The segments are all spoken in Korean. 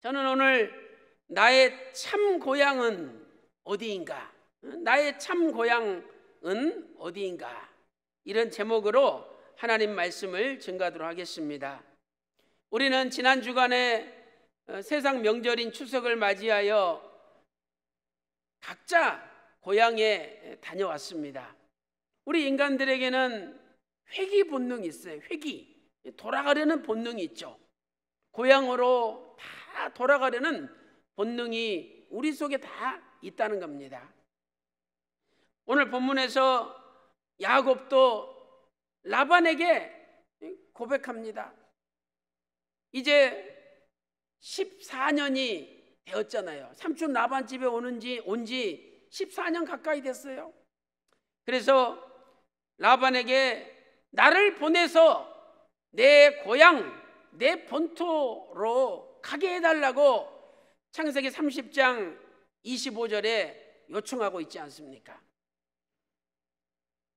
저는 오늘 나의 참 고향은 어디인가? 나의 참 고향은 어디인가? 이런 제목으로 하나님 말씀을 증거하도록 하겠습니다. 우리는 지난 주간에 세상 명절인 추석을 맞이하여 각자 고향에 다녀왔습니다. 우리 인간들에게는 회귀 본능이 있어요. 회귀, 돌아가려는 본능이 있죠. 고향으로 다 돌아가려는 본능이 우리 속에 다 있다는 겁니다. 오늘 본문에서 야곱도 라반에게 고백합니다. 이제 14년이 되었잖아요. 삼촌 라반 집에 온 지 14년 가까이 됐어요. 그래서 라반에게 나를 보내서 내 고향, 내 본토로 가게 해달라고 창세기 30장 25절에 요청하고 있지 않습니까?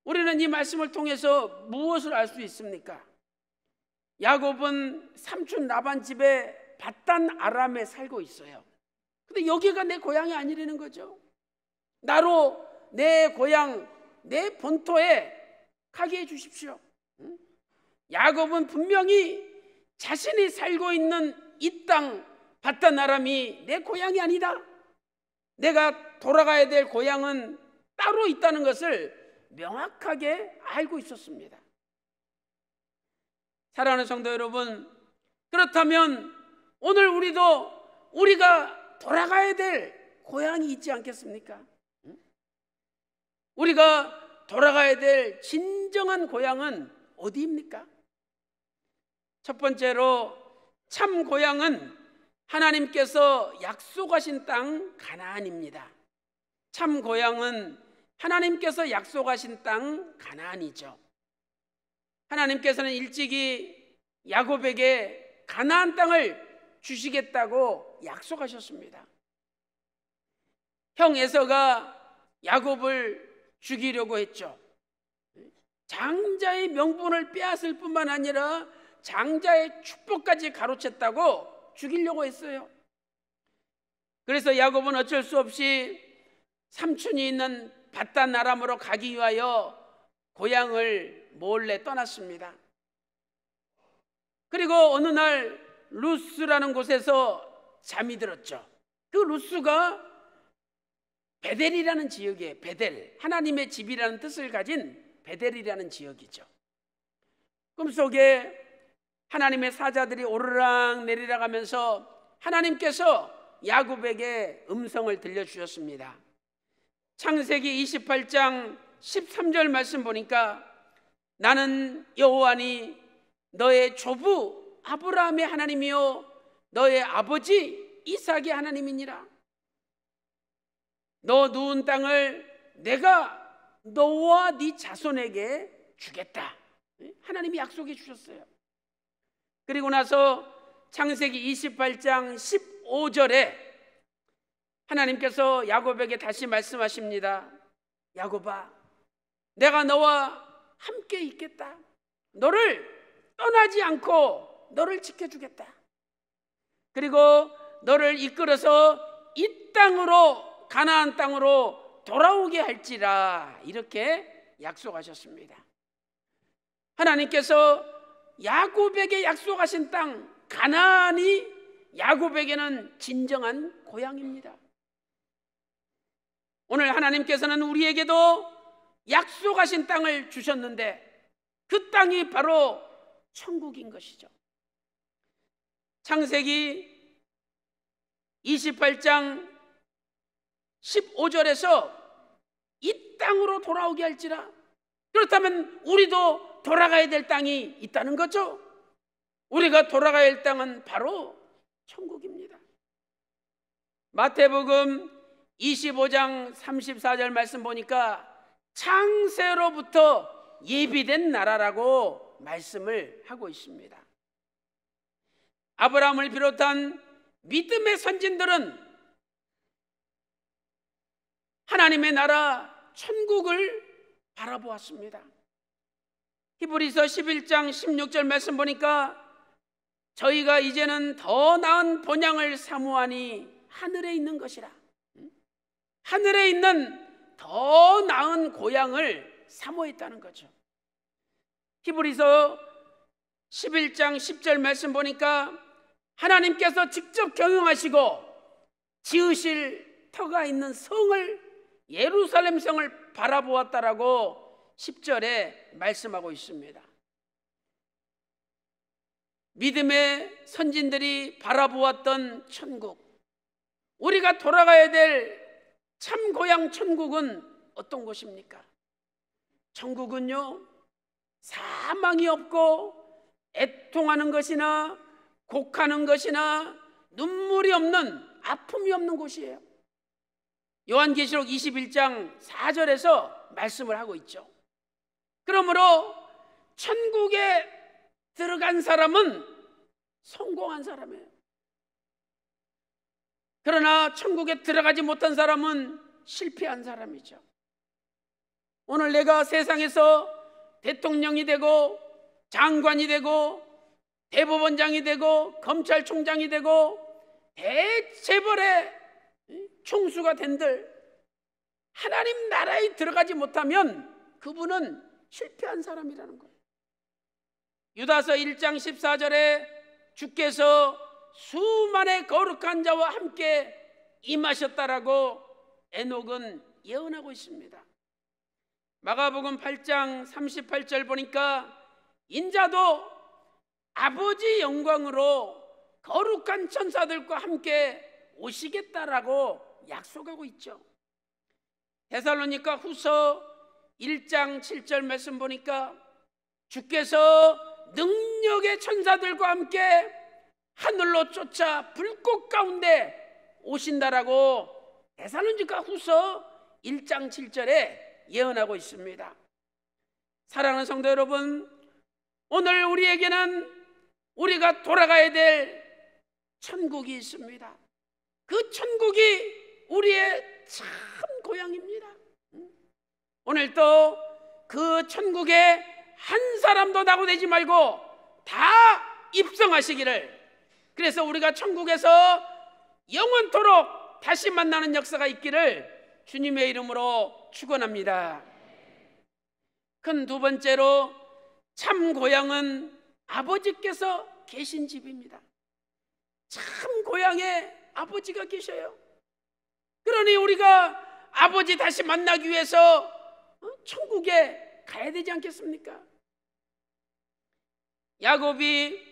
우리는 이 말씀을 통해서 무엇을 알 수 있습니까? 야곱은 삼촌 라반 집에 밧단 아람에 살고 있어요. 근데 여기가 내 고향이 아니라는 거죠. 나로 내 고향, 내 본토에 가게 해 주십시오. 야곱은 분명히 자신이 살고 있는 이 땅 밧단 아람이 내 고향이 아니다. 내가 돌아가야 될 고향은 따로 있다는 것을 명확하게 알고 있었습니다. 사랑하는 성도 여러분, 그렇다면 오늘 우리가 돌아가야 될 고향이 있지 않겠습니까? 우리가 돌아가야 될 진정한 고향은 어디입니까? 첫 번째로 참 고향은 하나님께서 약속하신 땅 가나안입니다. 참 고향은 하나님께서 약속하신 땅 가나안이죠. 하나님께서는 일찍이 야곱에게 가나안 땅을 주시겠다고 약속하셨습니다. 형 에서가 야곱을 죽이려고 했죠. 장자의 명분을 빼앗을 뿐만 아니라 장자의 축복까지 가로챘다고 죽이려고 했어요. 그래서 야곱은 어쩔 수 없이 삼촌이 있는 밧단 아람으로 가기 위하여 고향을 몰래 떠났습니다. 그리고 어느 날 루스라는 곳에서 잠이 들었죠. 그 루스가 베델이라는 지역이에요. 베델, 하나님의 집이라는 뜻을 가진 베델이라는 지역이죠. 꿈속에 하나님의 사자들이 오르락 내리락 하면서 하나님께서 야곱에게 음성을 들려주셨습니다. 창세기 28장 13절 말씀 보니까 나는 여호와니 너의 조부 아브라함의 하나님이요 너의 아버지 이삭의 하나님이니라. 너 누운 땅을 내가 너와 네 자손에게 주겠다. 하나님이 약속해 주셨어요. 그리고 나서 창세기 28장 15절에 하나님께서 야곱에게 다시 말씀하십니다. 야곱아, 내가 너와 함께 있겠다. 너를 떠나지 않고 너를 지켜주겠다. 그리고 너를 이끌어서 이 땅으로, 가나안 땅으로 돌아오게 할지라. 이렇게 약속하셨습니다. 하나님께서 야곱에게 약속하신 땅 가나안이 야곱에게는 진정한 고향입니다. 오늘 하나님께서는 우리에게도 약속하신 땅을 주셨는데 그 땅이 바로 천국인 것이죠. 창세기 28장 15절에서 이 땅으로 돌아오게 할지라. 그렇다면 우리도 돌아가야 될 땅이 있다는 거죠. 우리가 돌아가야 할 땅은 바로 천국입니다. 마태복음 25장 34절 말씀 보니까 창세로부터 예비된 나라라고 말씀을 하고 있습니다. 아브라함을 비롯한 믿음의 선진들은 하나님의 나라 천국을 바라보았습니다. 히브리서 11장 16절 말씀 보니까 저희가 이제는 더 나은 본향을 사모하니 하늘에 있는 것이라. 하늘에 있는 더 나은 고향을 사모했다는 거죠. 히브리서 11장 10절 말씀 보니까 하나님께서 직접 경영하시고 지으실 터가 있는 성을, 예루살렘 성을 바라보았다라고 10절에 말씀하고 있습니다. 믿음의 선진들이 바라보았던 천국, 우리가 돌아가야 될 참 고향 천국은 어떤 곳입니까? 천국은요, 사망이 없고 애통하는 것이나 곡하는 것이나 눈물이 없는, 아픔이 없는 곳이에요. 요한계시록 21장 4절에서 말씀을 하고 있죠. 그러므로 천국에 들어간 사람은 성공한 사람이에요. 그러나 천국에 들어가지 못한 사람은 실패한 사람이죠. 오늘 내가 세상에서 대통령이 되고 장관이 되고 대법원장이 되고 검찰총장이 되고 대재벌의 총수가 된들 하나님 나라에 들어가지 못하면 그분은 실패한 사람이라는 거예요. 유다서 1장 14절에 주께서 수만의 거룩한 자와 함께 임하셨다라고 에녹은 예언하고 있습니다. 마가복음 8장 38절 보니까 인자도 아버지 영광으로 거룩한 천사들과 함께 오시겠다라고 약속하고 있죠. 데살로니가 후서 1장 7절 말씀 보니까 주께서 능력의 천사들과 함께 하늘로 쫓아 불꽃 가운데 오신다라고 데살로니가 후서 1장 7절에 예언하고 있습니다. 사랑하는 성도 여러분, 오늘 우리에게는 우리가 돌아가야 될 천국이 있습니다. 그 천국이 우리의 참 고향입니다. 오늘도 그 천국에 한 사람도 낙오되지 말고 다 입성하시기를, 그래서 우리가 천국에서 영원토록 다시 만나는 역사가 있기를 주님의 이름으로 축원합니다. 큰 두 번째로 참 고향은 아버지께서 계신 집입니다. 참 고향에 아버지가 계셔요. 그러니 우리가 아버지 다시 만나기 위해서 천국에 가야 되지 않겠습니까? 야곱이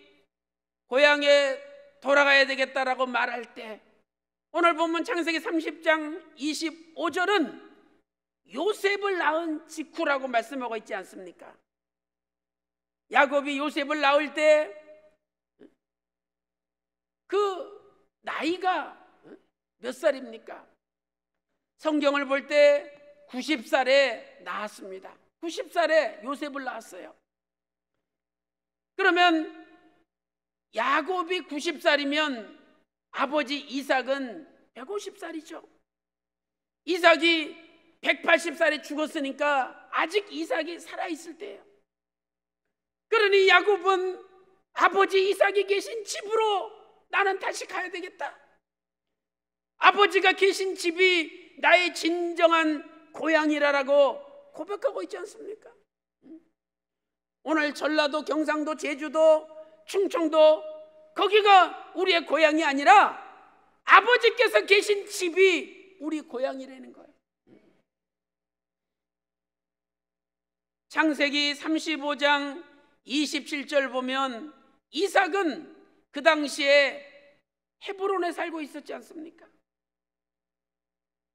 고향에 돌아가야 되겠다라고 말할 때 오늘 보면 창세기 30장 25절은 요셉을 낳은 직후라고 말씀하고 있지 않습니까? 야곱이 요셉을 낳을 때 그 나이가 몇 살입니까? 성경을 볼 때 90살에 낳았습니다. 90살에 요셉을 낳았어요. 그러면 야곱이 90살이면 아버지 이삭은 150살이죠. 이삭이 180살에 죽었으니까 아직 이삭이 살아있을 때예요. 그러니 야곱은 아버지 이삭이 계신 집으로 나는 다시 가야 되겠다. 아버지가 계신 집이 나의 진정한 고향이라고 고백하고 있지 않습니까? 오늘 전라도, 경상도, 제주도, 충청도, 거기가 우리의 고향이 아니라 아버지께서 계신 집이 우리 고향이라는 거예요. 창세기 35장 27절 보면 이삭은 그 당시에 헤브론에 살고 있었지 않습니까?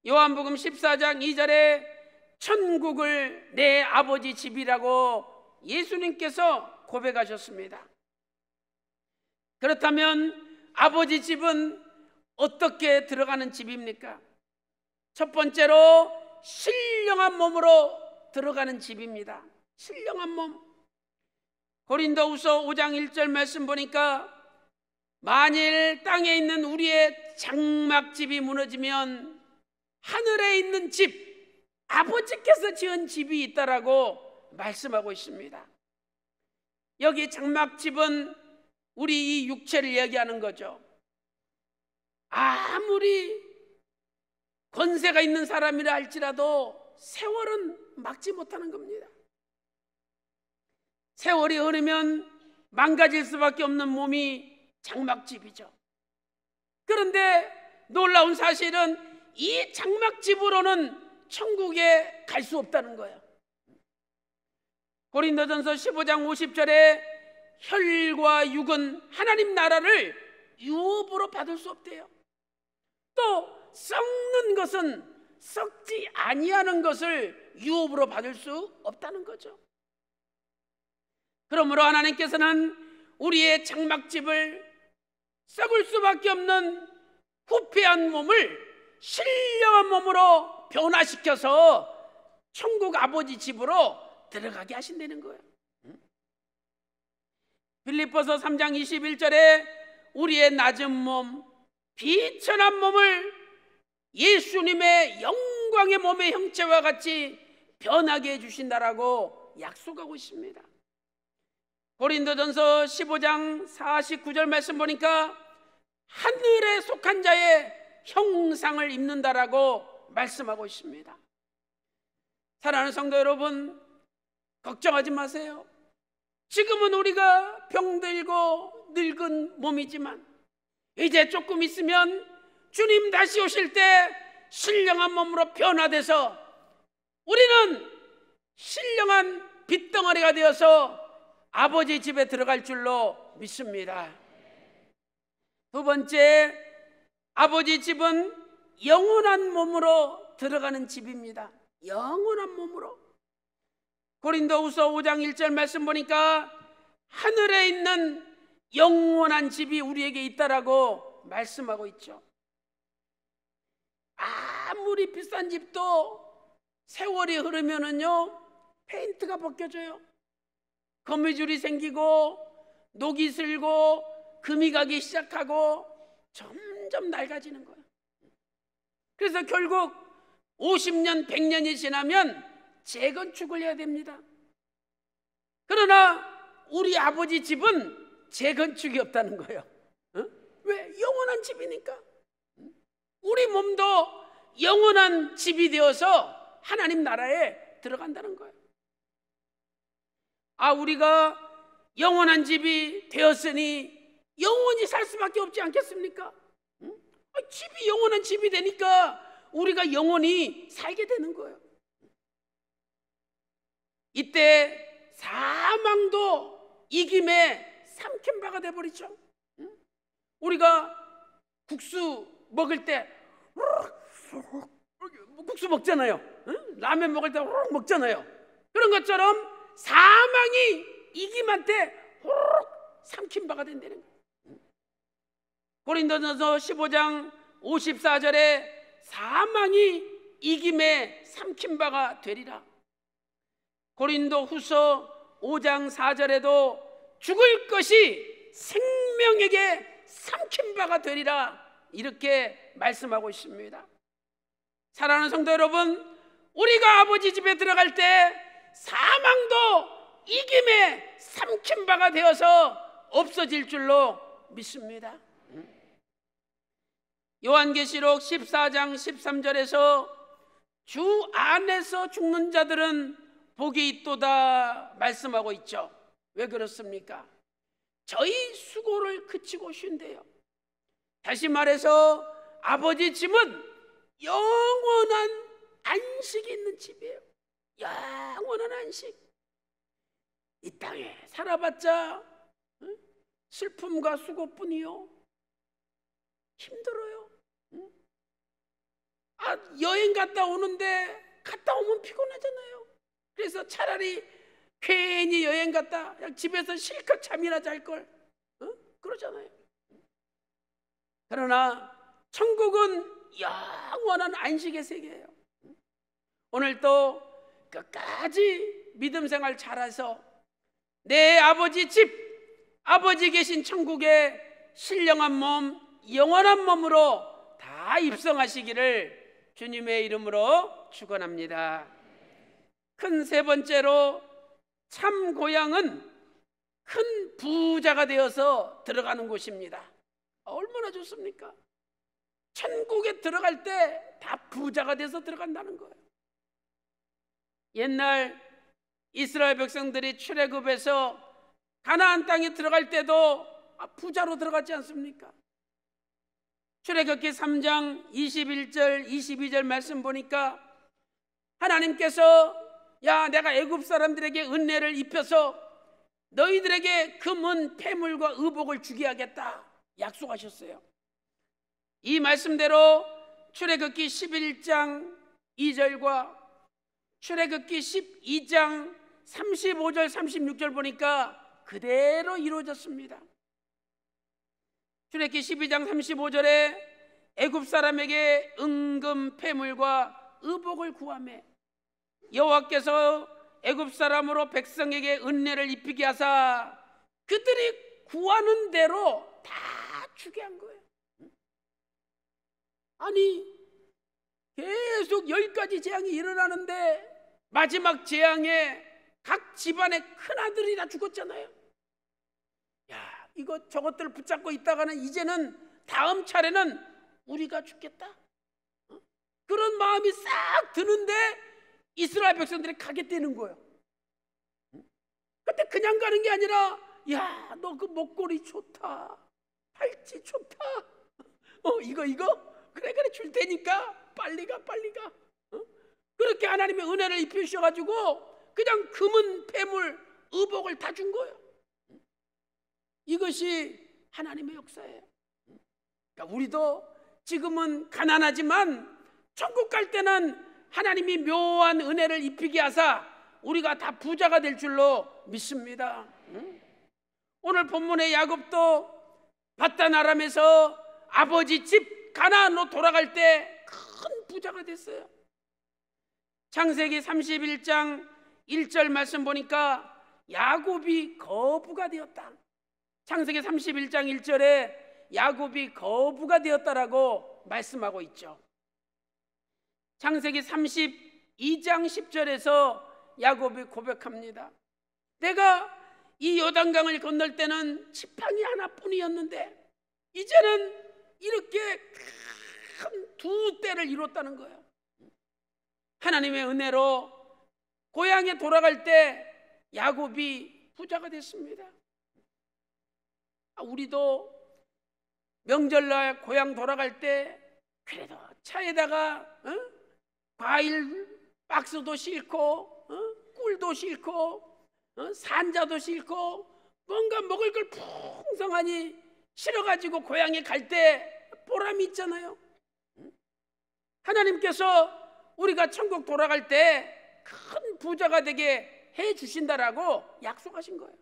요한복음 14장 2절에 천국을 내 아버지 집이라고 예수님께서 고백하셨습니다. 그렇다면 아버지 집은 어떻게 들어가는 집입니까? 첫 번째로 신령한 몸으로 들어가는 집입니다. 신령한 몸. 고린도후서 5장 1절 말씀 보니까 만일 땅에 있는 우리의 장막집이 무너지면 하늘에 있는 집, 아버지께서 지은 집이 있다라고 말씀하고 있습니다. 여기 장막집은 우리 이 육체를 얘기하는 거죠. 아무리 권세가 있는 사람이라 할지라도 세월은 막지 못하는 겁니다. 세월이 흐르면 망가질 수밖에 없는 몸이 장막집이죠. 그런데 놀라운 사실은 이 장막집으로는 천국에 갈 수 없다는 거예요. 고린도전서 15장 50절에 혈과 육은 하나님 나라를 유업으로 받을 수 없대요. 또 썩는 것은 썩지 아니하는 것을 유업으로 받을 수 없다는 거죠. 그러므로 하나님께서는 우리의 장막집을 썩을 수밖에 없는 후패한 몸을 신령한 몸으로 변화시켜서 천국 아버지 집으로 들어가게 하신다는 거예요. 빌립보서 3장 21절에 우리의 낮은 몸, 비천한 몸을 예수님의 영광의 몸의 형체와 같이 변하게 해주신다라고 약속하고 있습니다. 고린도전서 15장 49절 말씀 보니까 하늘에 속한 자의 형상을 입는다라고 말씀하고 있습니다. 사랑하는 성도 여러분, 걱정하지 마세요. 지금은 우리가 병들고 늙은 몸이지만 이제 조금 있으면 주님 다시 오실 때 신령한 몸으로 변화돼서 우리는 신령한 빚덩어리가 되어서 아버지 집에 들어갈 줄로 믿습니다. 두 번째, 아버지 집은 영원한 몸으로 들어가는 집입니다. 영원한 몸으로. 고린도후서 5장 1절 말씀 보니까 하늘에 있는 영원한 집이 우리에게 있다라고 말씀하고 있죠. 아무리 비싼 집도 세월이 흐르면은요 페인트가 벗겨져요. 거미줄이 생기고 녹이 슬고 금이 가기 시작하고 점점 낡아지는 거예요. 그래서 결국 50년, 100년이 지나면 재건축을 해야 됩니다. 그러나 우리 아버지 집은 재건축이 없다는 거예요. 왜? 영원한 집이니까. 우리 몸도 영원한 집이 되어서 하나님 나라에 들어간다는 거예요. 우리가 영원한 집이 되었으니 영원히 살 수밖에 없지 않겠습니까? 집이 영원한 집이 되니까 우리가 영원히 살게 되는 거예요. 이때 사망도 이김에 삼킨 바가 돼버리죠. 우리가 국수 먹을 때 국수 먹잖아요. 라면 먹을 때 먹잖아요. 그런 것처럼 사망이 이김한테 삼킨 바가 된다는 거예요. 고린도전서 15장 54절에 사망이 이김에 삼킨 바가 되리라. 고린도후서 5장 4절에도 죽을 것이 생명에게 삼킨 바가 되리라 이렇게 말씀하고 있습니다. 사랑하는 성도 여러분, 우리가 아버지 집에 들어갈 때 사망도 이김에 삼킨 바가 되어서 없어질 줄로 믿습니다. 요한계시록 14장 13절에서 주 안에서 죽는 자들은 복이 있도다 말씀하고 있죠. 왜 그렇습니까? 저희 수고를 그치고 쉰대요. 다시 말해서 아버지 집은 영원한 안식이 있는 집이에요. 영원한 안식. 이 땅에 살아봤자 슬픔과 수고뿐이요. 힘들어요. 여행 갔다 오는데 갔다 오면 피곤하잖아요. 그래서 차라리 괜히 여행 갔다 그냥 집에서 실컷 잠이나 잘걸 그러잖아요. 그러나 천국은 영원한 안식의 세계예요. 오늘도 끝까지 믿음 생활 잘해서 내 아버지 집, 아버지 계신 천국의 신령한 몸, 영원한 몸으로 다 입성하시기를 주님의 이름으로 축원합니다. 큰 세 번째로 참 고향은 큰 부자가 되어서 들어가는 곳입니다. 얼마나 좋습니까? 천국에 들어갈 때 다 부자가 돼서 들어간다는 거예요. 옛날 이스라엘 백성들이 출애굽해서 가나안 땅에 들어갈 때도 부자로 들어갔지 않습니까? 출애굽기 3장 21절 22절 말씀 보니까 하나님께서 야, 내가 애굽 사람들에게 은혜를 입혀서 너희들에게 금은 폐물과 의복을 주게 하겠다 약속하셨어요. 이 말씀대로 출애굽기 11장 2절과 출애굽기 12장 35절 36절 보니까 그대로 이루어졌습니다. 출애굽기 12장 35절에 애굽 사람에게 은금 폐물과 의복을 구하매 여호와께서 애굽 사람으로 백성에게 은혜를 입히게 하사 그들이 구하는 대로 다 주게 한 거예요. 아니 계속 10가지 재앙이 일어나는데 마지막 재앙에 각 집안의 큰아들이 다 죽었잖아요. 야, 이거 저것들 붙잡고 있다가는 이제는 다음 차례는 우리가 죽겠다, 그런 마음이 싹 드는데 이스라엘 백성들이 가겠다는 거예요. 근데 그냥 가는 게 아니라 야, 너 그 목걸이 좋다, 팔찌 좋다, 이거 그래 줄 테니까 빨리 가. 그렇게 하나님의 은혜를 입히셔가지고 그냥 금은 폐물 의복을 다 준 거예요. 이것이 하나님의 역사예요. 그러니까 우리도 지금은 가난하지만 천국 갈 때는 하나님이 묘한 은혜를 입히게 하사 우리가 다 부자가 될 줄로 믿습니다. 오늘 본문의 야곱도 밧단 아람에서 아버지 집 가나안으로 돌아갈 때 큰 부자가 됐어요. 창세기 31장 1절 말씀 보니까 야곱이 거부가 되었다. 창세기 31장 1절에 야곱이 거부가 되었다라고 말씀하고 있죠. 창세기 32장 10절에서 야곱이 고백합니다. 내가 이 요단강을 건널 때는 지팡이 하나뿐이었는데 이제는 이렇게 큰 두 때를 이뤘다는 거예요. 하나님의 은혜로 고향에 돌아갈 때 야곱이 부자가 됐습니다. 우리도 명절날 고향 돌아갈 때 그래도 차에다가 과일 박스도 싣고 꿀도 싣고 산자도 싣고 뭔가 먹을 걸 풍성하니 실어가지고 고향에 갈 때 보람이 있잖아요. 하나님께서 우리가 천국 돌아갈 때 큰 부자가 되게 해 주신다라고 약속하신 거예요.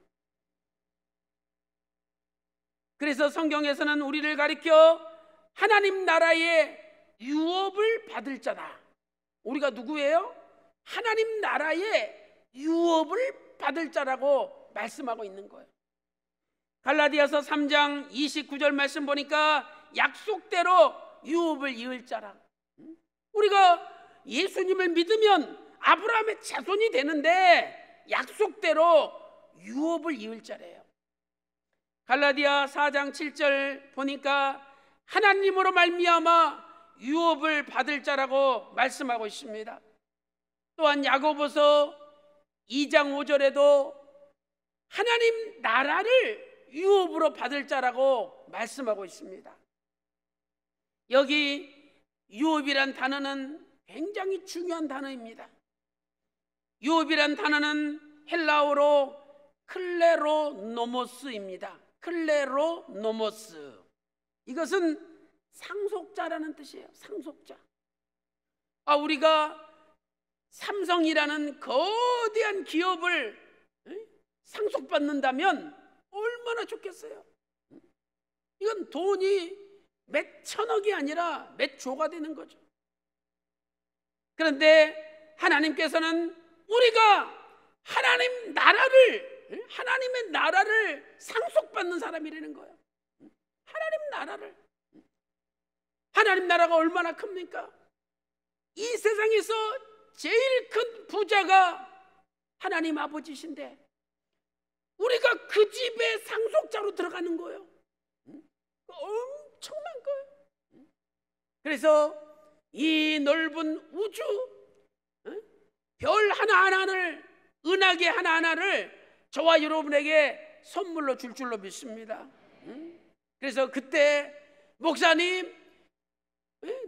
그래서 성경에서는 우리를 가리켜 하나님 나라의 유업을 받을 자다. 우리가 누구예요? 하나님 나라의 유업을 받을 자라고 말씀하고 있는 거예요. 갈라디아서 3장 29절 말씀 보니까 약속대로 유업을 이을 자라. 우리가 예수님을 믿으면 아브라함의 자손이 되는데 약속대로 유업을 이을 자래요. 갈라디아 4장 7절 보니까 하나님으로 말미암아 유업을 받을 자라고 말씀하고 있습니다. 또한 야고보서 2장 5절에도 하나님 나라를 유업으로 받을 자라고 말씀하고 있습니다. 여기 유업이란 단어는 굉장히 중요한 단어입니다. 유업이란 단어는 헬라어로 클레로노모스입니다. 클레로노모스. 이것은 상속자라는 뜻이에요. 상속자. 우리가 삼성이라는 거대한 기업을 상속받는다면 얼마나 좋겠어요. 이건 돈이 몇 천억이 아니라 몇 조가 되는 거죠. 그런데 하나님께서는 우리가 하나님의 나라를 상속받는 사람이라는 거예요. 하나님 나라가 얼마나 큽니까? 이 세상에서 이 세상에서 제일 큰 부자가 하나님 아버지신데, 하나님 나라를 상속받는 사람이라는 거예요. 하나님 나라를 상속받는 사람이라는 거예요. 하나님 나라가 얼마나 큽니까? 이 세상에서 제일 큰 부자가 하나님 아버지신데, 하나님 나라를 상속받는 사람이라는 거예요. 하나님 나라가 얼마나 큽니까? 이 세상에서 우리가 그 집의 상속자로 들어가는 거예요. 엄청난 거예요. 그래서 이 넓은 우주, 별 하나하나를, 은하계 하나하나를 저와 여러분에게 선물로 줄 줄로 믿습니다. 그래서 그때 목사님,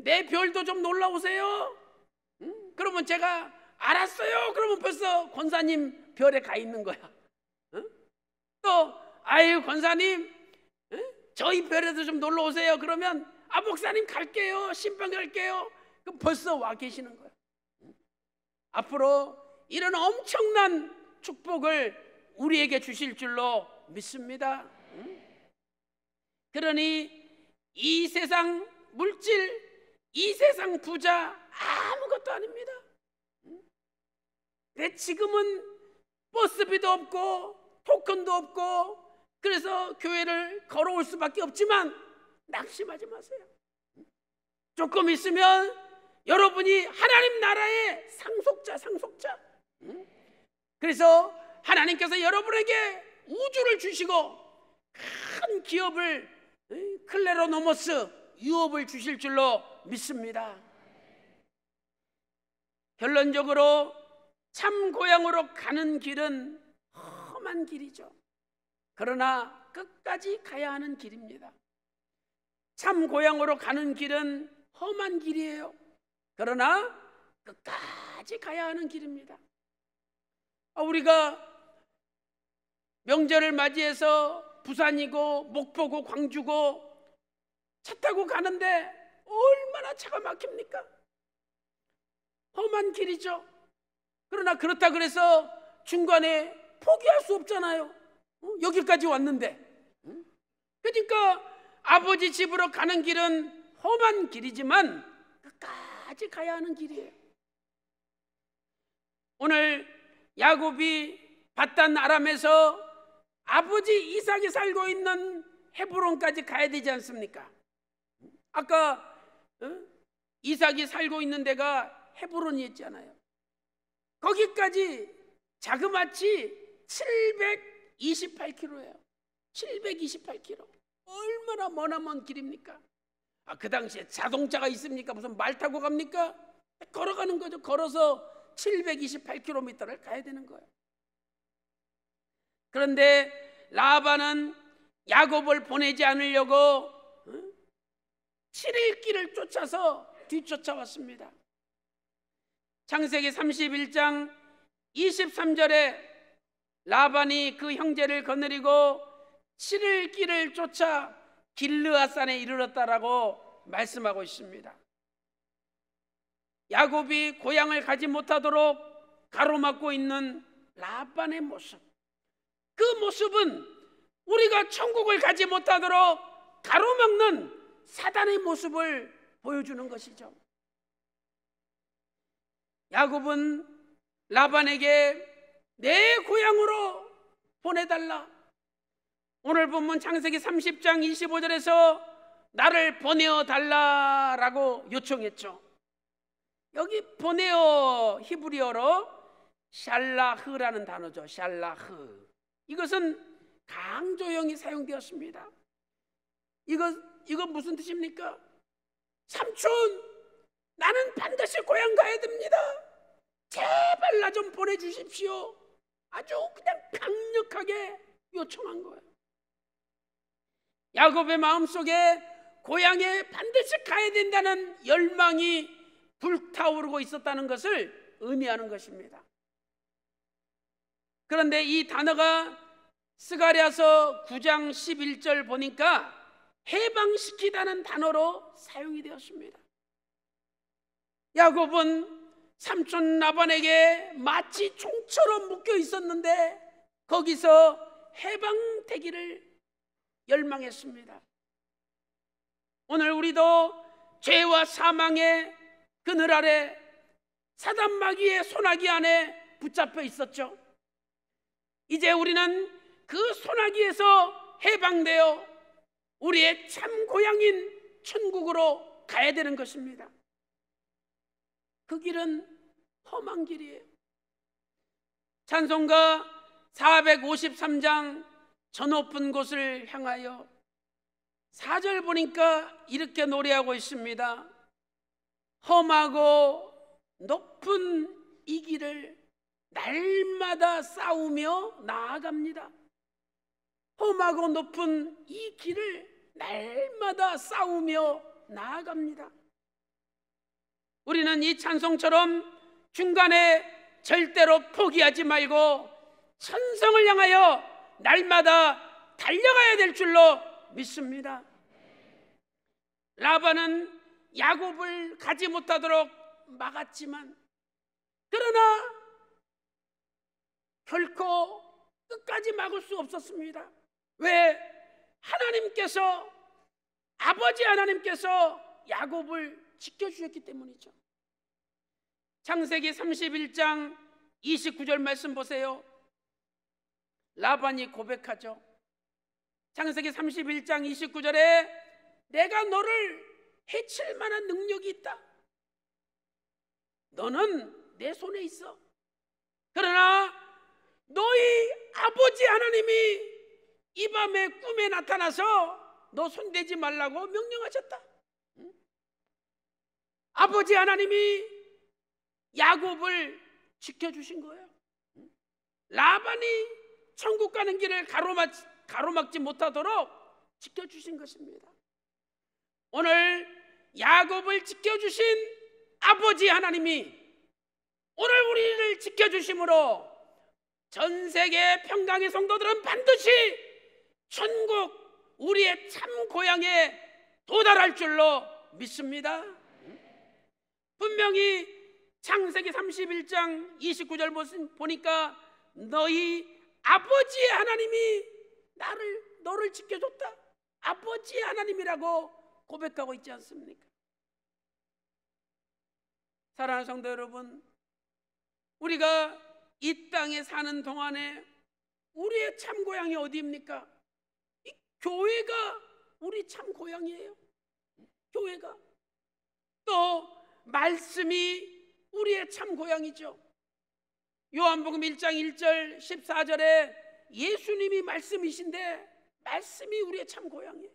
내 별도 좀 놀러 오세요. 그러면 제가 알았어요. 그러면 벌써 권사님 별에 가 있는 거야. 또 아유 권사님, 저희 별에도 좀 놀러 오세요. 그러면 아 목사님 갈게요. 신방 갈게요. 그럼 벌써 와 계시는 거야. 앞으로 이런 엄청난 축복을 우리에게 주실 줄로 믿습니다. 그러니 이 세상 물질, 이 세상 부자 아무것도 아닙니다. 근데 지금은 버스비도 없고 토큰도 없고 그래서 교회를 걸어올 수밖에 없지만 낙심하지 마세요. 조금 있으면 여러분이 하나님 나라의 상속자. 그래서 하나님께서 여러분에게 우주를 주시고 큰 기업을, 클레로노모스 유업을 주실 줄로 믿습니다. 결론적으로 참 고향으로 가는 길은 험한 길이죠. 그러나 끝까지 가야 하는 길입니다. 참 고향으로 가는 길은 험한 길이에요. 그러나 끝까지 가야 하는 길입니다. 우리가 명절을 맞이해서 부산이고 목포고 광주고 차 타고 가는데 얼마나 차가 막힙니까? 험한 길이죠. 그러나 그렇다 그래서 중간에 포기할 수 없잖아요. 여기까지 왔는데. 그러니까 아버지 집으로 가는 길은 험한 길이지만 끝까지 가야 하는 길이에요. 오늘 야곱이 밧단 아람에서 아버지 이삭이 살고 있는 헤브론까지 가야 되지 않습니까? 아까 이삭이 살고 있는 데가 헤브론이었잖아요. 거기까지 자그마치 728km예요. 728km. 얼마나 머나먼 길입니까? 그 당시에 자동차가 있습니까? 무슨 말 타고 갑니까? 걸어가는 거죠. 걸어서 728km를 가야 되는 거예요. 그런데 라반은 야곱을 보내지 않으려고 7일 길을 쫓아서 뒤쫓아왔습니다. 창세기 31장 23절에 라반이 그 형제를 거느리고 7일 길을 쫓아 길르앗산에 이르렀다라고 말씀하고 있습니다. 야곱이 고향을 가지 못하도록 가로막고 있는 라반의 모습, 그 모습은 우리가 천국을 가지 못하도록 가로막는 사단의 모습을 보여주는 것이죠. 야곱은 라반에게 내 고향으로 보내달라. 오늘 본문 창세기 30장 25절에서 나를 보내어 달라라고 요청했죠. 여기 보내어 히브리어로 샬라흐라는 단어죠. 샬라흐. 이것은 강조형이 사용되었습니다. 이거 무슨 뜻입니까? 삼촌, 나는 반드시 고향 가야 됩니다. 제발 나 좀 보내주십시오. 아주 그냥 강력하게 요청한 거예요. 야곱의 마음속에 고향에 반드시 가야 된다는 열망이 불타오르고 있었다는 것을 의미하는 것입니다. 그런데 이 단어가 스가랴서 9장 11절 보니까 해방시키다는 단어로 사용이 되었습니다. 야곱은 삼촌 라반에게 마치 종처럼 묶여 있었는데 거기서 해방되기를 열망했습니다. 오늘 우리도 죄와 사망의 그늘 아래 사단 마귀의 소나기 안에 붙잡혀 있었죠. 이제 우리는 그 소나기에서 해방되어 우리의 참 고향인 천국으로 가야 되는 것입니다. 그 길은 험한 길이에요. 찬송가 453장 저 높은 곳을 향하여 4절 보니까 이렇게 노래하고 있습니다. 험하고 높은 이 길을 날마다 싸우며 나아갑니다. 험하고 높은 이 길을 날마다 싸우며 나아갑니다. 우리는 이 찬송처럼 중간에 절대로 포기하지 말고 천성을 향하여 날마다 달려가야 될 줄로 믿습니다. 라반은 야곱을 가지 못하도록 막았지만 그러나 결코 끝까지 막을 수 없었습니다. 왜? 하나님께서, 아버지 하나님께서 야곱을 지켜주셨기 때문이죠. 창세기 31장 29절 말씀 보세요. 라반이 고백하죠. 창세기 31장 29절에 내가 너를 해칠 만한 능력이 있다. 너는 내 손에 있어. 그러나 너희 아버지 하나님이 이 밤에 꿈에 나타나서 너 손대지 말라고 명령하셨다. 아버지 하나님이 야곱을 지켜주신 거예요. 라반이 천국 가는 길을 가로막지 못하도록 지켜주신 것입니다. 오늘 야곱을 지켜주신 아버지 하나님이 오늘 우리를 지켜주심으로 전 세계 평강의 성도들은 반드시 천국, 우리의 참 고향에 도달할 줄로 믿습니다. 분명히 창세기 31장 29절 보니까 너희 아버지 하나님이 너를 지켜줬다. 아버지 하나님이라고 고백하고 있지 않습니까? 사랑하는 성도 여러분, 우리가 이 땅에 사는 동안에 우리의 참 고향이 어디입니까? 이 교회가 우리 참 고향이에요. 교회가. 또 말씀이 우리의 참 고향이죠. 요한복음 1장 1절 14절에 예수님이 말씀이신데 말씀이 우리의 참 고향이에요.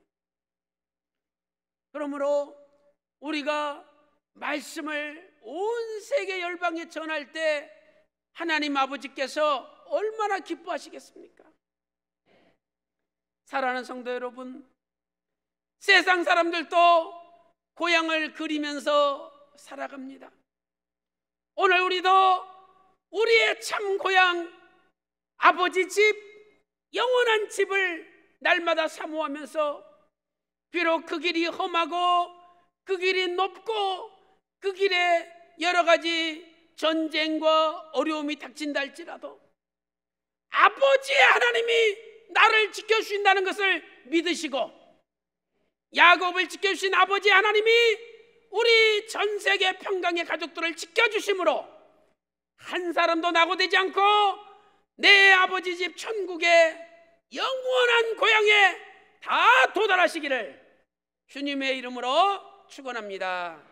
그러므로 우리가 말씀을 온 세계 열방에 전할 때 하나님 아버지께서 얼마나 기뻐하시겠습니까? 사랑하는 성도 여러분, 세상 사람들도 고향을 그리면서 살아갑니다. 오늘 우리도 우리의 참 고향, 아버지 집, 영원한 집을 날마다 사모하면서 비록 그 길이 험하고 그 길이 높고 그 길에 여러 가지 전쟁과 어려움이 닥친다 할지라도 아버지 하나님이 나를 지켜주신다는 것을 믿으시고 야곱을 지켜주신 아버지 하나님이 우리 전 세계 평강의 가족들을 지켜주심으로 한 사람도 낙오되지 않고 내 아버지 집 천국의 영원한 고향에 다 도달하시기를 주님의 이름으로 축원합니다.